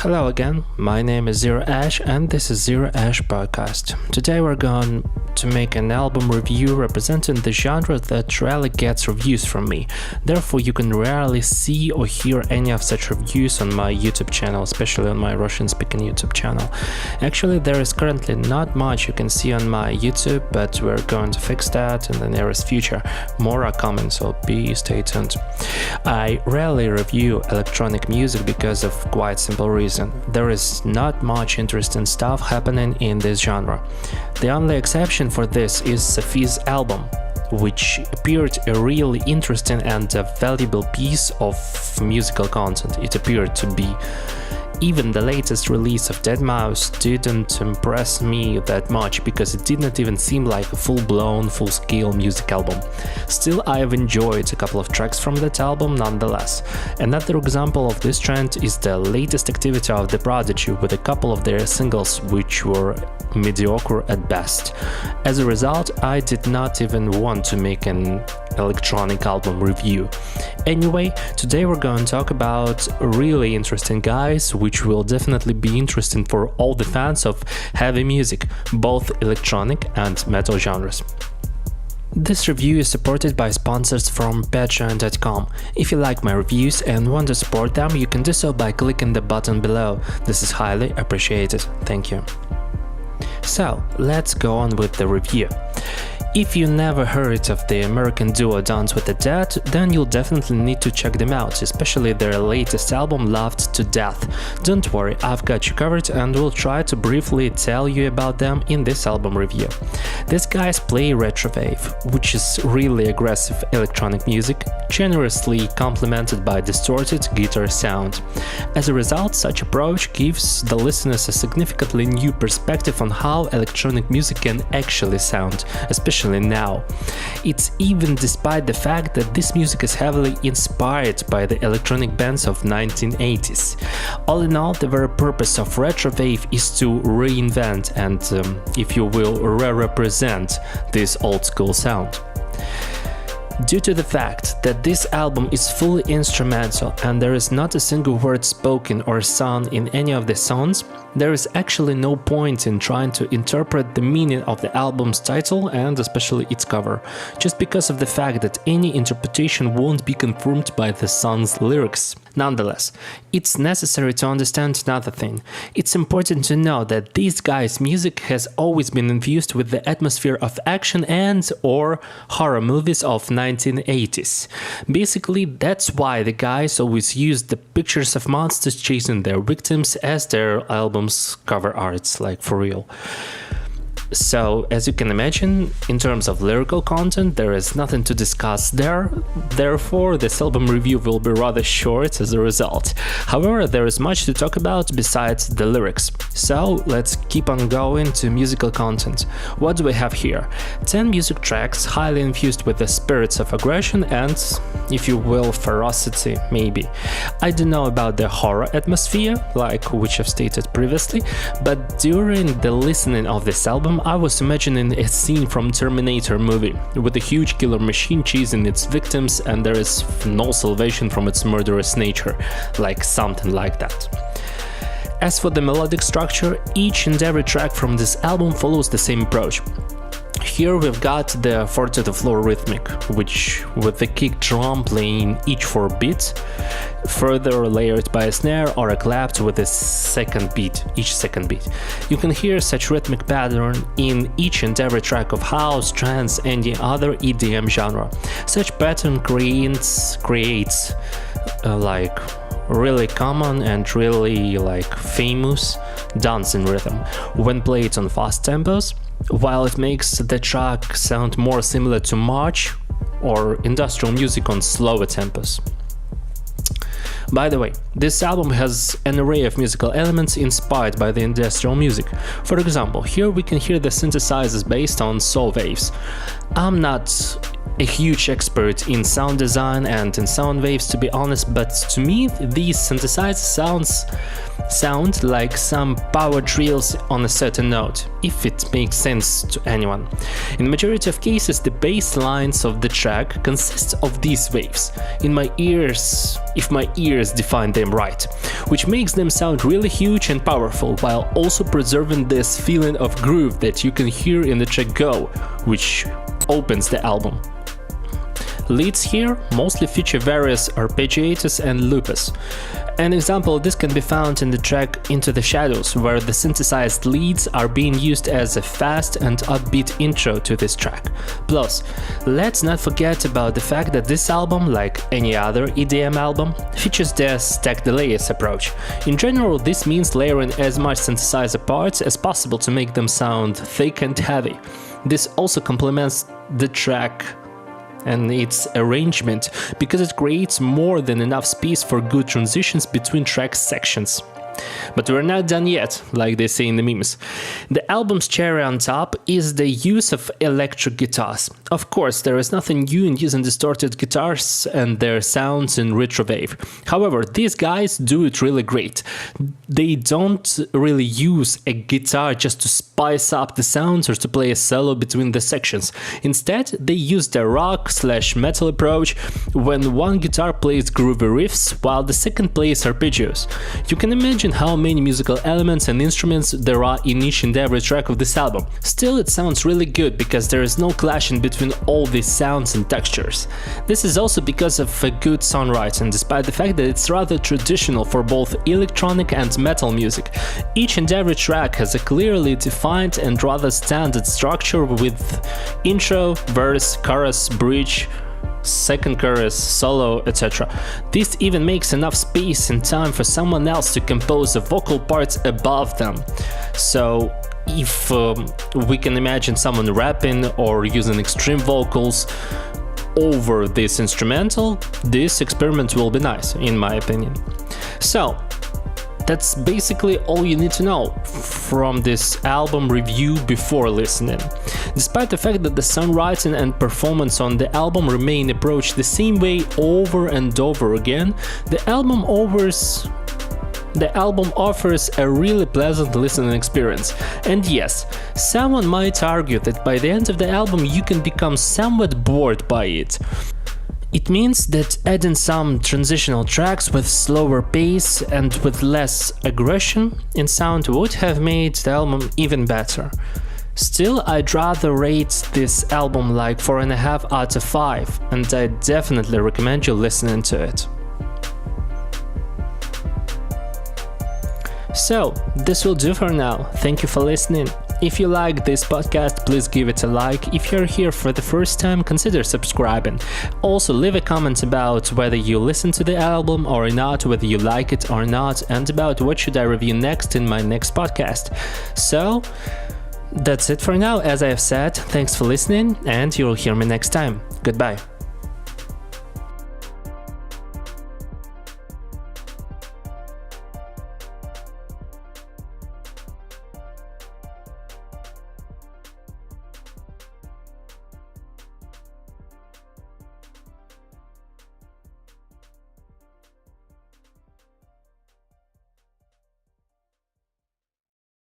Hello again, my name is Zero Ash and this is Zero Ash Podcast. Today we're going to make an album review representing the genre that rarely gets reviews from me. Therefore you can rarely see or hear any of such reviews on my YouTube channel, especially on my Russian speaking YouTube channel. Actually there is currently not much you can see on my YouTube, but we're going to fix that in the nearest future. More are coming, so please stay tuned. I rarely review electronic music because of quite simple reason. There is not much interesting stuff happening in this genre. The only exception for this is Sophie's album, which appeared a really interesting and a valuable piece of musical content. It appeared to be. Even the latest release of Deadmau5 didn't impress me that much because it did not even seem like a full-blown, full-scale music album. Still, I have enjoyed a couple of tracks from that album nonetheless. Another example of this trend is the latest activity of The Prodigy with a couple of their singles which were mediocre at best. As a result, I did not even want to make an electronic album review. Anyway, today we're going to talk about really interesting guys, which will definitely be interesting for all the fans of heavy music, both electronic and metal genres. This review is supported by sponsors from patreon.com. If you like my reviews and want to support them, you can do so by clicking the button below. This is highly appreciated. Thank you. So, let's go on with the review. If you never heard of the American duo Dance with the Dead, then you'll definitely need to check them out, especially their latest album Loved to Death. Don't worry, I've got you covered and will try to briefly tell you about them in this album review. These guys play Retrowave, which is really aggressive electronic music, generously complemented by distorted guitar sound. As a result, such approach gives the listeners a significantly new perspective on how electronic music can actually sound, especially now. It's even despite the fact that this music is heavily inspired by the electronic bands of 1980s. All in all, the very purpose of Retrowave is to reinvent and, if you will, re-represent this old school sound. Due to the fact that this album is fully instrumental and there is not a single word spoken or sung in any of the songs, there is actually no point in trying to interpret the meaning of the album's title and especially its cover, just because of the fact that any interpretation won't be confirmed by the song's lyrics. Nonetheless, it's necessary to understand another thing. It's important to know that these guys' music has always been infused with the atmosphere of action and or horror movies of 1980s. Basically, that's why the guys always used the pictures of monsters chasing their victims as their album's cover arts, like for real. So, as you can imagine, in terms of lyrical content, there is nothing to discuss there, therefore this album review will be rather short as a result. However, there is much to talk about besides the lyrics. So, let's keep on going to musical content. What do we have here? 10 music tracks highly infused with the spirits of aggression and, if you will, ferocity, maybe. I don't know about the horror atmosphere, like which I've stated previously, but during the listening of this album, I was imagining a scene from Terminator movie, with a huge killer machine chasing its victims and there is no salvation from its murderous nature, like something like that. As for the melodic structure, each and every track from this album follows the same approach. Here we've got the 4-to-the-floor rhythmic, which with the kick drum playing each 4 beats, further layered by a snare or a clap with each second beat. You can hear such rhythmic pattern in each and every track of house, trance, and any other EDM genre. Such pattern creates like really common and really like famous dancing rhythm when played on fast tempos, while it makes the track sound more similar to march or industrial music on slower tempos. By the way, this album has an array of musical elements inspired by the industrial music. For example, here we can hear the synthesizers based on saw waves. I'm not a huge expert in sound design and in sound waves, to be honest, but to me these synthesizer sounds sound like some power drills on a certain note, if it makes sense to anyone. In majority of cases, the bass lines of the track consist of these waves, in my ears, if my ears define them right, which makes them sound really huge and powerful, while also preserving this feeling of groove that you can hear in the track Go, which opens the album. Leads here mostly feature various arpeggiators and loopers. An example of this can be found in the track Into the Shadows, where the synthesized leads are being used as a fast and upbeat intro to this track. Plus, let's not forget about the fact that this album, like any other EDM album, features the stacked layers approach. In general, this means layering as much synthesizer parts as possible to make them sound thick and heavy. This also complements the track and its arrangement, because it creates more than enough space for good transitions between track sections. But we're not done yet, like they say in the memes. The album's cherry on top is the use of electric guitars. Of course, there is nothing new in using distorted guitars and their sounds in Retrowave. However, these guys do it really great. They don't really use a guitar just to spice up the sounds or to play a solo between the sections. Instead, they use the rock/metal approach, when one guitar plays groovy riffs while the second plays arpeggios. You can imagine how many musical elements and instruments there are in each and every track of this album. Still, it sounds really good because there is no clashing between all these sounds and textures. This is also because of a good songwriting, despite the fact that it's rather traditional for both electronic and metal music. Each and every track has a clearly defined and rather standard structure with intro, verse, chorus, bridge, second chorus, solo, etc. This even makes enough space and time for someone else to compose the vocal parts above them. So if we can imagine someone rapping or using extreme vocals over this instrumental, this experiment will be nice, in my opinion. So that's basically all you need to know from this album review before listening. Despite the fact that the songwriting and performance on the album remain approached the same way over and over again, the album offers a really pleasant listening experience. And yes, someone might argue that by the end of the album you can become somewhat bored by it. It means that adding some transitional tracks with slower pace and with less aggression in sound would have made the album even better. Still, I'd rather rate this album like 4.5 out of 5, and I definitely recommend you listening to it. So, this will do for now. Thank you for listening. If you like this podcast, please give it a like. If you're here for the first time, consider subscribing. Also, leave a comment about whether you listen to the album or not, whether you like it or not, and about what should I review next in my next podcast. So, that's it for now. As I have said, thanks for listening, and you'll hear me next time. Goodbye.